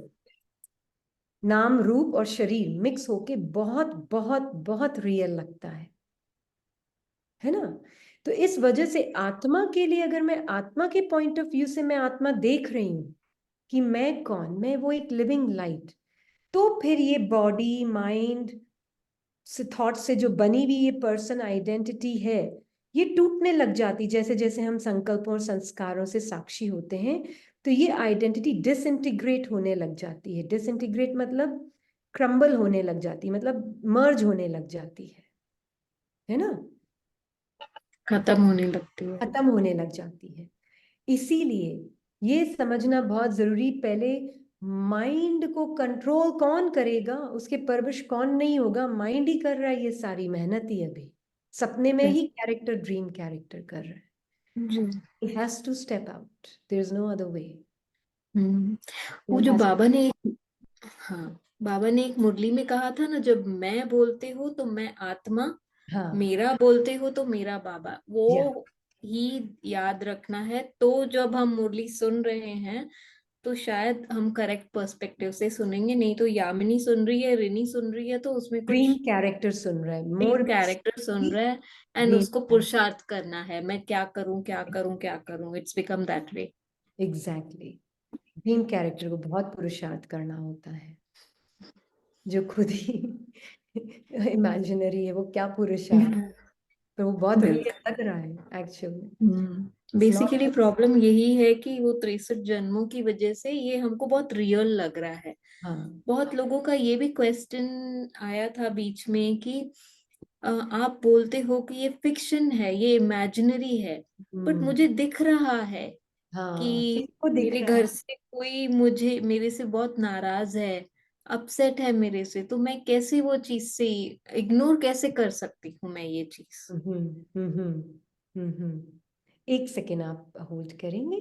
नाम रूप और शरीर मिक्स होके बहुत बहुत बहुत रियल लगता है ना? तो इस वजह से आत्मा के लिए, अगर मैं आत्मा के पॉइंट ऑफ व्यू से मैं आत्मा देख रही हूं कि मैं कौन, मैं वो एक लिविंग लाइट, तो फिर ये बॉडी माइंड से, थॉट से जो बनी हुई ये पर्सन आइडेंटिटी है, ये टूटने लग जाती। जैसे जैसे हम संकल्पों और संस्कारों से साक्षी होते हैं, तो ये आइडेंटिटी डिसइंटीग्रेट होने लग जाती है। डिसइंटीग्रेट मतलब क्रम्बल होने लग जाती, मतलब मर्ज होने लग जाती है ना? खत्म होने लगती है। खत्म होने लग जाती है। इसीलिए ये समझना बहुत जरूरी, पहले माइंड को कंट्रोल कौन करेगा, उसके परवश कौन नहीं होगा, माइंड ही कर रहा है ये सारी मेहनत ही अभी। सपने में ही कैरेक्टर ड्रीम कैरेक्टर कर रहा है। जी। He has to step out. There's no other way. Hmm. He वो जो has, बाबा ने हाँ, बाबा ने एक मुरली में कहा था ना, जब मैं बोलते हो तो मैं आत्मा, हाँ, मेरा बोलते हो तो मेरा बाबा, yeah, वो ही याद रखना है, तो जब हम मुरली सुन रहे हैं तो शायद हम करेक्ट पर्सपेक्टिव से सुनेंगे, नहीं तो यामिनी सुन रही है, रिनी सुन रही है, तो उसमें ड्रीम कुछ कैरेक्टर सुन रहा है, ड्रीम मोर कैरेक्टर सुन रहा है, एंड ड्रीम। उसको पुरुषार्थ करना है, मैं क्या करूं क्या करूं क्या करूं, it's become that way. Exactly, dream character को बहुत पुरुषार्थ करना होता है, जो खुद ही इमेजिनरी है, वो क्या पुरुषार्थ, पर वो बहुत रियल बिल्कुल। लग रहा है actually. It's basically not. Problem यही है कि वो 63 जन्मों की वजह से ये हमको बहुत रियल लग रहा है। हाँ। बहुत लोगों का ये भी क्वेश्चन आया था बीच में कि आप बोलते हो कि ये फिक्शन है, ये इमेजिनरी है, बट हम्म। मुझे दिख रहा है हाँ, कि किसको दिख मेरे रहा घर है? से कोई मुझे मेरे से बहुत नाराज है, अपसेट है मेरे से, तो मैं कैसे वो चीज से इग्नोर कैसे कर सकती हूँ मैं ये चीज। एक सेकेंड आप होल्ड करेंगे?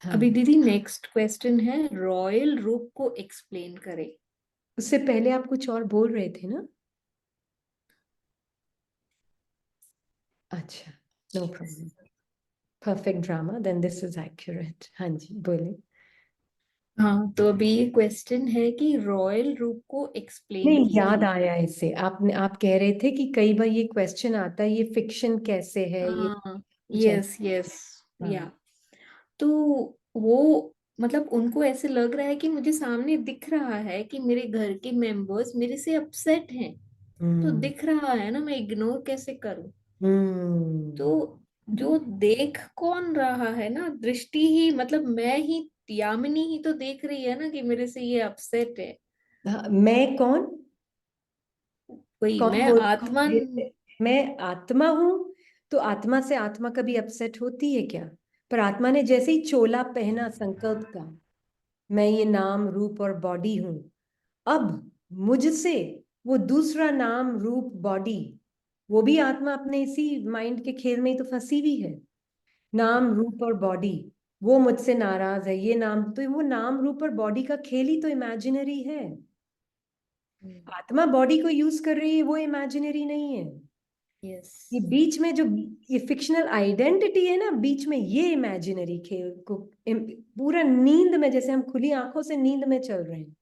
अभी हाँ, दीदी नेक्स्ट क्वेश्चन है, रॉयल रूप को एक्सप्लेन करे। उससे पहले आप कुछ और बोल रहे थे ना? अच्छा, no problem. Perfect drama, then this is accurate. हाँ जी, बोले। हाँ, तो अभी ये क्वेश्चन है कि रॉयल रूप को एक्सप्लेन नहीं, याद कीजिए। आया इससे, आपने आप कह रहे थे कि कई बार ये क्वेश्चन आता है, ये फिक्शन कैसे है, ये हाँ, कुछ ऐसा। यस यस, या हाँ। तो वो मतलब उनको ऐसे लग रहा है कि मुझे सामने दिख रहा है कि मेरे घर के मेंबर्स मेरे से अपसेट हैं, तो हम्म। दिख रहा है ना, मैं इग्नोर कैसे करूं। हम्म। तो जो देख कौन रहा है ना, दृष्टि ही, मतलब मैं ही, यामिनी ही तो देख रही है ना कि मेरे से ये अपसेट है। हाँ, मैं कौन? वही कौन मैं बोल आत्मा। मैं आत्मा हूं। तो आत्मा से आत्मा कभी अपसेट होती है क्या? पर आत्मा ने जैसे ही चोला पहना संकल्प का, मैं ये नाम रूप और बॉडी हूं, अब मुझसे वो दूसरा नाम रूप बॉडी, वो भी आत्मा अपने इसी माइंड के खेल में ही तो फंसी हुई है। नाम रूप और बॉडी, वो मुझसे नाराज है, ये नाम, तो वो नाम रूप और बॉडी का खेल ही तो इमेजिनरी है। आत्मा बॉडी को यूज कर रही है, वो इमेजिनरी नहीं है। यस। ये बीच में जो ये फिक्शनल आइडेंटिटी है ना, बीच में ये इमेजिनरी खेल को पूरा नींद में, जैसे हम खुली आंखों से नींद में चल रहे हैं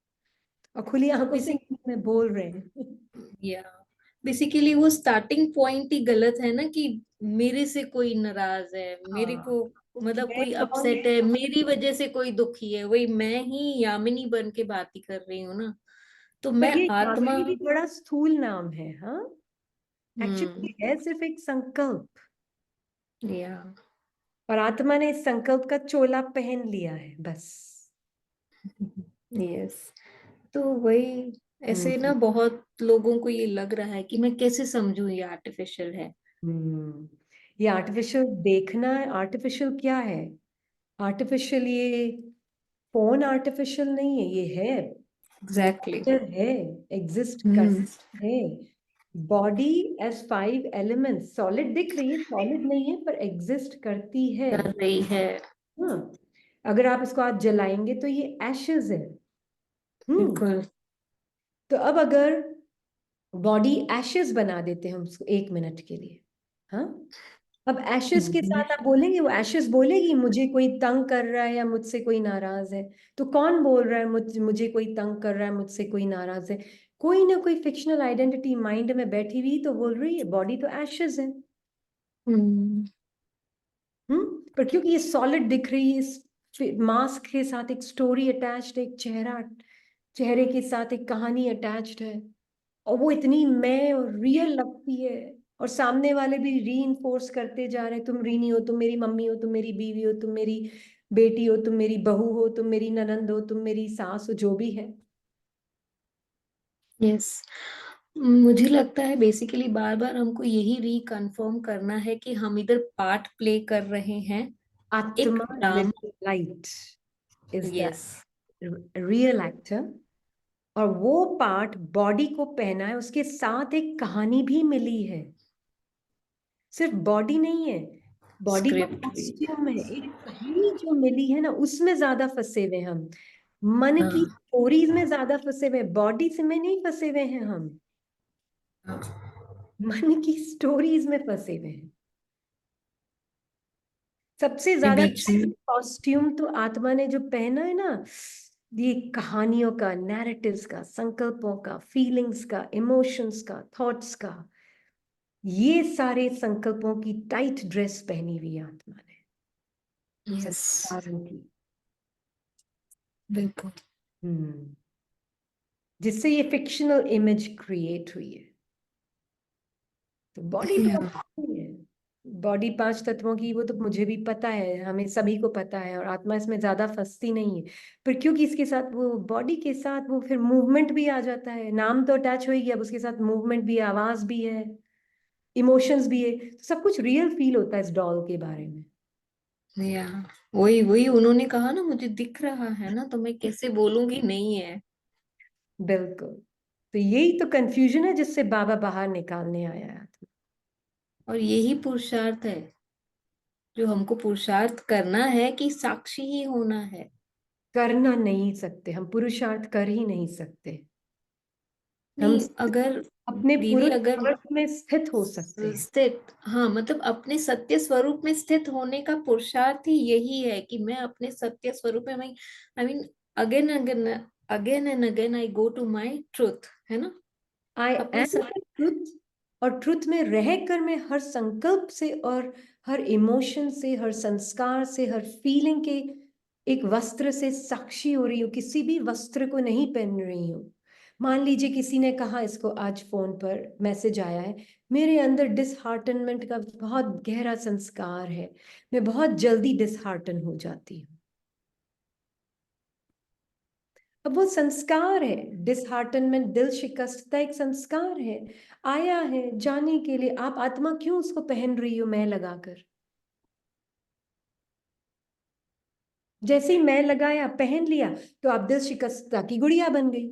और खुली आंखों से बेसिक नींद में बोल रहे हैं। या बेसिकली वो स्टार्टिंग पॉइंट ही गलत है ना, कि मेरे से कोई नाराज है, मेरे हाँ, को तो मतलब मैं कोई कौन? अपसेट है, मेरी वजह से कोई दुखी है, वही मैं ही यामिनी बन के बात ही कर रही हूँ ना, तो पर मैं ये आत्मा। यामिनी भी बड़ा स्थूल नाम है, हाँ। हम्म। एक्चुअली है सिर्फ एक संकल्प, या और आत्मा ने इस संकल्प का चोला पहन लिया है, बस। यस, तो वही ऐसे हम्म। ना बहुत लोगों को ये लग रहा है कि मैं कैसे समझूं ये आर्टिफिशियल है। हम्म। ये आर्टिफिशियल देखना है, आर्टिफिशियल क्या है? आर्टिफिशियल ये फोन आर्टिफिशियल नहीं है, ये है, एग्जैक्टली। नेचर है, एग्जिस्ट कर हम्म। है। बॉडी एज 5 एलिमेंट्स, सॉलिड दिख रही है, सॉलिड नहीं है, पर एग्जिस्ट करती है। कर रही है। हाँ, अगर आप इसको आज जलाएंगे तो ये एशेज है। हम्म। बिल्कुल। तो अब अगर बॉडी एशेज बना देते हैं हम उसको 1 मिनट के लिए, हाँ, अब एशेज के हम्म। साथ आप बोलेंगे, वो एशेज बोलेगी मुझे कोई तंग कर रहा है या मुझसे कोई नाराज है। तो कौन बोल रहा है मुझे कोई तंग कर रहा है, मुझसे कोई नाराज है? कोई ना कोई फिक्शनल आइडेंटिटी माइंड में बैठी हुई तो बोल रही है, बॉडी तो एशेज है। हम्म। पर क्योंकि ये सॉलिड दिख रही है, इस मास्क के साथ एक स्टोरी अटैच्ड, एक चेहरा, चेहरे के साथ एक कहानी अटैच्ड है, और वो इतनी मैं और रियल लगती है, और सामने वाले भी री करते जा रहे हैं, तुम रीनी हो, तुम मेरी मम्मी हो, तुम मेरी बीवी हो, तुम मेरी बेटी हो, तुम मेरी बहू हो, तुम मेरी ननंद हो, तुम मेरी सास हो, जो भी है। यस, मुझे लगता है बेसिकली बार बार हमको यही रिकन्फर्म करना है कि हम इधर पार्ट प्ले कर रहे हैं, एक आत्मा, drama. Light is the yes. Real actor, और वो पार्ट बॉडी को पहना है, उसके साथ एक कहानी भी मिली है, सिर्फ बॉडी नहीं है। बॉडी का स्क्रिप्ट भी। कॉस्ट्यूम है, एक कहानी जो मिली है ना उसमें ज्यादा फंसे हुए हैं हम, मन की हाँ स्टोरीज में ज्यादा फंसे हुए हैं, बॉडी से में नहीं फंसे हुए हैं हम, हाँ। मन की स्टोरीज में फंसे हुए हैं। सबसे ये ज्यादा बीच में। कॉस्ट्यूम तो आत्मा ने जो पहना है ना, ये कहानियों का, नैरेटिव्स का, संकल्पों का, फीलिंग्स का, इमोशंस का, थॉट्स का, ये सारे संकल्पों की टाइट ड्रेस पहनी हुई है आत्मा ने, यस, संस्कारों की। बिल्कुल। हम्म। जिससे ये फिक्शनल इमेज क्रिएट हुई है। तो बॉडी तो या नहीं है, बॉडी पांच तत्वों की, वो तो मुझे भी पता है, हमें सभी को पता है, और आत्मा इसमें ज्यादा फंसती नहीं है। पर क्योंकि इसके साथ वो बॉडी के साथ वो फिर मूवमेंट भी आ जाता है, नाम तो अटैच हो ही गया, अब उसके साथ मूवमेंट भी है, आवाज भी है, इमोशंस भी है, तो सब कुछ रियल फील होता है इस डॉल के बारे में। या वही वही उन्होंने कहा ना, मुझे दिख रहा है ना, तो मैं कैसे बोलूंगी नहीं है। बिल्कुल। तो यही तो कंफ्यूजन है जिससे बाबा बाहर निकालने आया है आत्मा। और यही पुरुषार्थ है जो हमको पुरुषार्थ करना है, कि साक्षी ही होना है। करना नहीं सकते हम, पुरुषार्थ कर ही नहीं सकते हम, नहीं, अगर अपने दीदी पुरुष अगर अर्थ में स्थित हो सकते हैं। स्थित, हाँ मतलब अपने सत्य स्वरूप में स्थित होने का पुरुषार्थ ही यही है कि मैं अपने सत्य स्वरूप में, मैं I mean again again, again and again I go to my truth, है ना। आई अपने एम ट्रुथ, और ट्रुथ में रहकर मैं हर संकल्प से और हर इमोशन से, हर संस्कार से, हर फीलिंग के एक वस्त्र से साक्षी हो रही हूँ, किसी भी वस्त्र को नहीं पहन रही हूँ। मान लीजिए किसी ने कहा, इसको आज फोन पर मैसेज आया है, मेरे अंदर डिसहार्टनमेंट का बहुत गहरा संस्कार है, मैं बहुत जल्दी डिसहार्टन हो जाती हूँ। अब वो संस्कार है, डिसहार्टनमेंट, दिल शिकस्तता एक संस्कार है, आया है जाने के लिए। आप आत्मा क्यों उसको पहन रही हो मैं लगाकर? जैसे ही मैं लगाया, पहन लिया, तो आप दिल शिकस्तता की गुड़िया बन गई।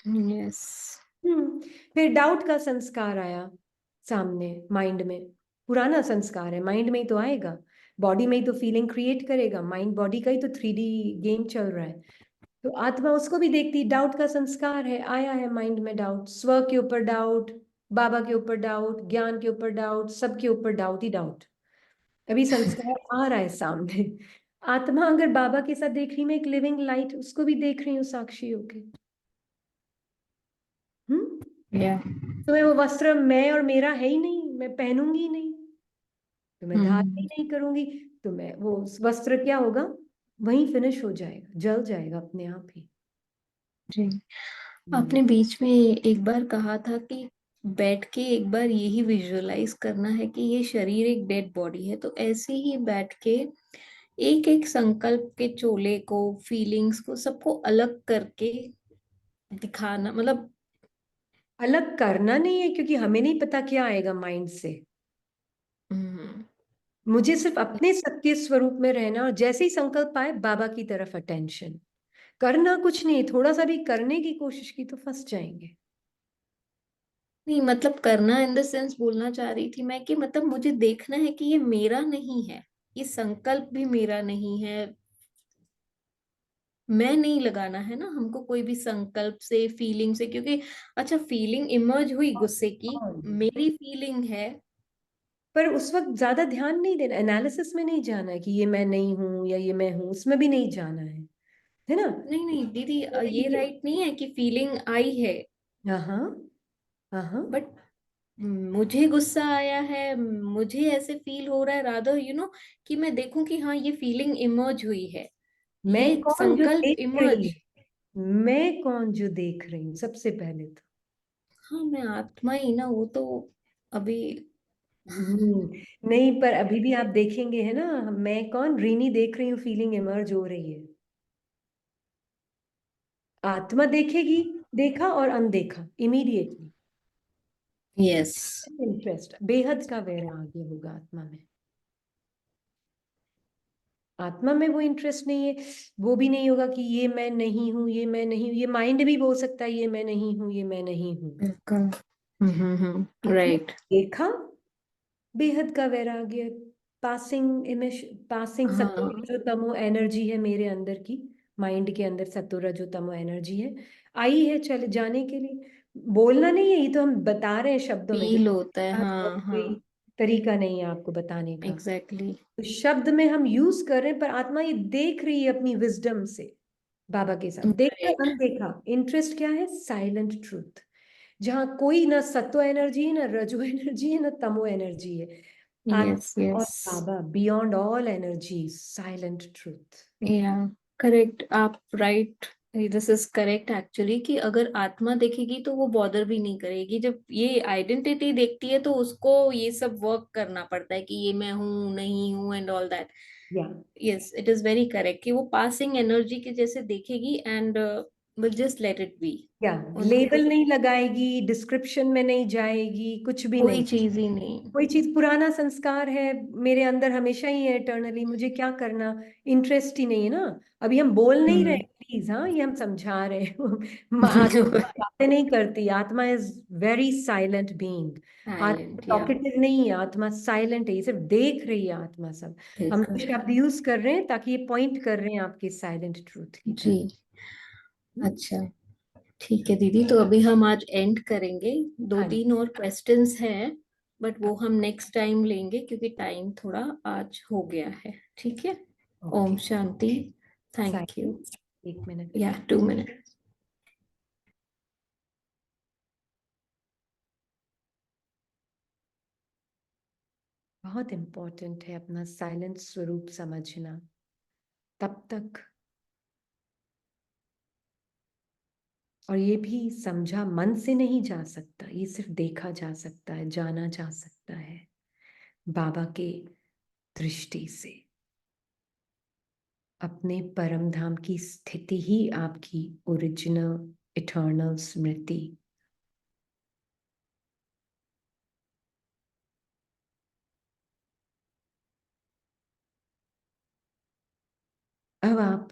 यस। फिर डाउट का संस्कार आया सामने माइंड में, पुराना संस्कार है, माइंड में ही तो आएगा, बॉडी में ही तो फीलिंग क्रिएट करेगा, माइंड बॉडी का ही तो 3D गेम चल रहा है। तो आत्मा उसको भी देखती, डाउट का संस्कार है, आया है माइंड में डाउट, स्व के ऊपर डाउट, बाबा के ऊपर डाउट, ज्ञान के ऊपर डाउट, सबके ऊपर डाउट ही डाउट। अभी संस्कार आ रहा है सामने। आत्मा अगर बाबा के साथ देख रही, मैं एक लिविंग लाइट उसको भी देख रही हूँ साक्षी होके। हम्म। या तो मैं वो वस्त्र मैं और मेरा है ही नहीं, मैं पहनूंगी ही नहीं, तो मैं धारण ही नहीं करूंगी, तो मैं वो वस्त्र क्या होगा, वहीं फिनिश हो जाएगा, जल जाएगा अपने आप ही। जी। हम्म। आपने बीच में एक बार कहा था कि बैठ के एक बार यही विजुअलाइज करना है कि ये शरीर एक डेड बॉडी है, तो ऐसे ही बैठ के एक एक संकल्प के चोले को, फीलिंग्स को, सबको अलग करके दिखाना, मतलब। अलग करना नहीं है, क्योंकि हमें नहीं पता क्या आएगा माइंड से। हम्म, मुझे सिर्फ अपने सत्य स्वरूप में रहना, और जैसे ही संकल्प आए बाबा की तरफ अटेंशन, करना कुछ नहीं, थोड़ा सा भी करने की कोशिश की तो फंस जाएंगे। नहीं मतलब करना इन द सेंस बोलना चाह रही थी मैं, कि मतलब मुझे देखना है कि ये मेरा नहीं है, ये संकल्प भी मेरा नहीं है, मैं नहीं लगाना है ना हमको कोई भी संकल्प से, फीलिंग से, क्योंकि अच्छा फीलिंग इमर्ज हुई गुस्से की, हाँ। मेरी फीलिंग है। पर उस वक्त ज्यादा ध्यान नहीं देना, एनालिसिस में नहीं जाना है कि ये मैं नहीं हूं या ये मैं हूं, उसमें भी नहीं जाना है ना। नहीं नहीं दीदी, ये राइट नहीं है कि फीलिंग आई है, हाँ हाँ हाँ। बट मुझे गुस्सा आया है, मुझे ऐसे फील हो रहा है, रादर कि मैं देखूं कि हाँ ये फीलिंग इमर्ज हुई है, मैं ये कौन जो संकल्प देख रही इमर्ज। हूँ, मैं कौन जो देख रही हूँ सबसे पहले तो। हाँ मैं आत्मा ही ना, वो तो अभी। नहीं, पर अभी भी आप देखेंगे है ना, मैं कौन रीनी देख रही हूँ, फीलिंग इमर्ज हो रही है, आत्मा देखेगी, देखा और अनदेखा इमीडिएटली। यस। इंटरेस्ट बेहद का वैराग्य होगा आत्मा में, आत्मा में वो इंटरेस्ट नहीं है, वो भी नहीं होगा कि ये मैं नहीं हूं, ये मैं नहीं हूं, ये माइंड भी बोल सकता है ये मैं नहीं हूं, ये मैं नहीं हूं। बिल्कुल। आत्मा राइट। देखा, बेहद का वैराग्य, पासिंग इमेज, पासिंग सत्व हाँ, जो तमो एनर्जी है मेरे अंदर की, माइंड के अंदर सत्व रजो तमो एनर्जी है, आई है चले जाने के लिए। बोलना नहीं है, ये तो हम बता रहे हैं शब्दों में, फील होता है, और हाँ हाँ, कोई तरीका नहीं है आपको बताने का। एग्जैक्टली। तो शब्द में हम यूज कर रहे हैं, पर आत्मा ये देख रही है अपनी विजडम से, बाबा के साथ देखा करेक्ट। अनदेखा। इंटरेस्ट क्या है? साइलेंट ट्रूथ, जहां कोई ना सत्व एनर्जी है, ना रजो एनर्जी है, ना तमो एनर्जी है। यस आत्मा और yes, Baba, beyond all energy, silent truth. Yeah correct, आप right. This is correct actually, कि अगर आत्मा देखेगी तो वो बॉदर भी नहीं करेगी। जब ये आइडेंटिटी देखती है तो उसको ये सब वर्क करना पड़ता है कि ये मैं हूँ नहीं हूँ एंड ऑल दैट। या yes, it is very correct कि वो पासिंग एनर्जी के जैसे देखेगी and will just let it be. या उनको लेबल कुछ, नहीं लगाएगी, डिस्क्रिप्शन में नहीं जाएगी, कुछ भी कोई नहीं। चीज ही नहीं। कोई चीज पुराना संस्कार है मेरे अंदर, हमेशा ही है इटर्नली, मुझे क्या करना, इंटरेस्ट ही नहीं है ना। अभी हम बोल नहीं रहे, हम्म। प्लीज, हाँ, ये हम समझा रहे हैं। आत्मा बातें नहीं करती, आत्मा इज वेरी साइलेंट बीइंग। आत्मा साइलेंट, या टॉकेटिव नहीं है, आत्मा साइलेंट है, ये सिर्फ देख रही है आत्मा सब। हम ठीक तो है। शब्द यूज कर रहे हैं ताकि ये पॉइंट कर रहे हैं आपके साइलेंट ट्रूथ की जी, तरफ। अच्छा, ठीक है दीदी, तो अभी हम आज एंड करेंगे। दो हाँ जी। तीन और क्वेश्चंस हैं, बट वो हाँ, हम नेक्स्ट टाइम लेंगे क्योंकि टाइम थोड़ा आज हो गया है। ठीक है। ओम ओके। शांति। Thank you. Silent, 1 minute. या 2 मिनट। बहुत इम्पोर्टेंट है अपना साइलेंट स्वरूप समझना, तब तक। और ये भी समझा मन से नहीं जा सकता, ये सिर्फ देखा जा सकता है, जाना जा सकता है बाबा के दृष्टि से। अपने परम धाम की स्थिति ही आपकी ओरिजिनल इटर्नल स्मृति। अब आप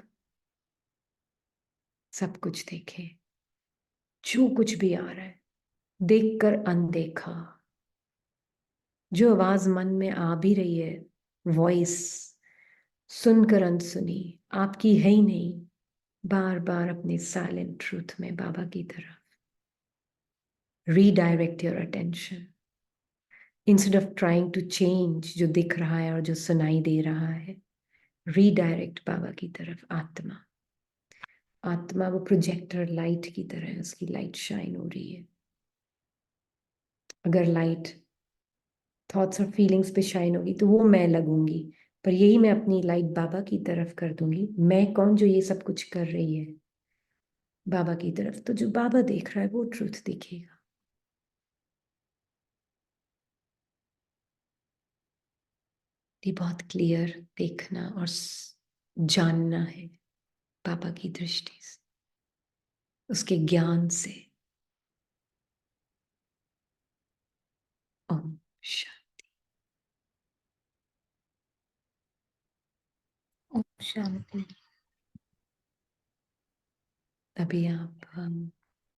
सब कुछ देखें, जो कुछ भी आ रहा है, देखकर अनदेखा। जो आवाज मन में आ भी रही है, वॉइस, सुनकर अनसुनी, आपकी है ही नहीं। बार बार अपने साइलेंट ट्रूथ में बाबा की तरफ redirect your attention, instead of trying to change जो दिख रहा है और जो सुनाई दे रहा है। रीडायरेक्ट बाबा की तरफ। आत्मा, आत्मा वो प्रोजेक्टर लाइट की तरह है, उसकी लाइट शाइन हो रही है। अगर लाइट थॉट्स और फीलिंग्स पे शाइन होगी तो वो मैं लगूंगी, पर यही मैं अपनी लाइट बाबा की तरफ कर दूंगी। मैं कौन जो ये सब कुछ कर रही है, बाबा की तरफ। तो जो बाबा देख रहा है वो ट्रूथ दिखेगा। ये बहुत क्लियर देखना और जानना है बाबा की दृष्टि से, उसके ज्ञान से। ओम शांति। ओम शांति। अभी आप